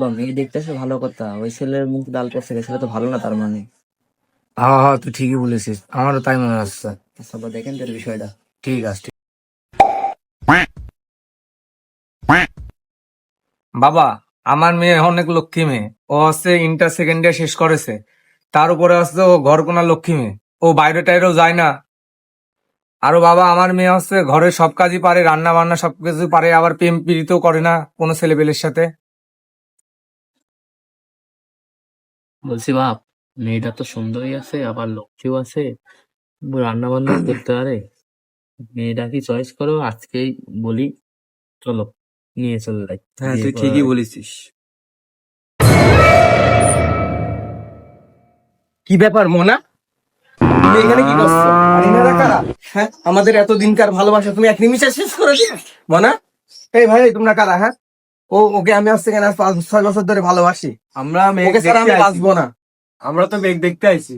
বা মেয়ে দেখতেছে ভালো কথা, ওই ছেলের মুখ ডাল পড়ছে, ছেলে তো ভালো না তার মানে। হ্যাঁ হ্যাঁ, তুই ঠিকই বলেছিস, আমারও তাই মনে হচ্ছে। আচ্ছা বা দেখেন তোর বিষয়টা। ঠিক আছে। বাবা, আমার মেয়ে অনেক লক্ষ্মী মেয়ে। ও হচ্ছে ইন্টার সেকেন্ড ইয়ার শেষ করেছে। তার উপরে হচ্ছে ও ঘর কোনা লক্ষ্মী মেয়ে। ও বাইরে টাইরেও যায় না। আরো বাবা, আমার মেয়ে হচ্ছে ঘরের সব কাজই পারে, রান্না বান্না সবকিছু পারে, আবার প্রেম প্রীতিও করে না কোনো ছেলেপেলের সাথে। বলছি বাপ, মেয়েটা তো সুন্দরী আছে, আবার লক্ষ্মীও আছে, রান্না বান্না করতে পারে। মেয়েটা কি চয়েস করো, আজকেই বলি, চলো নিয়ে চলে যাই, হ্যাঁ, বিয়ে তুই করা ঠিকই যাক। বলেছিস। কি ব্যাপার মোনা, তুমি এখানে কি করছো? আর এনারা কারা? হ্যাঁ, আমাদের এত দিনকার ভালোবাসা তুমি এক নিমিষে শেষ করে দিলে। মোনা, এই ভাই, তোমরা কারা? হ্যাঁ, ওকে আমি আজকে কেন 5-6 বছর ধরে ভালোবাসি। আমরা মেঘ ওকে ছাড়া দেখতে আমি আইছি। বাঁচবো না। আমরা তো মেঘ দেখতে আইছি।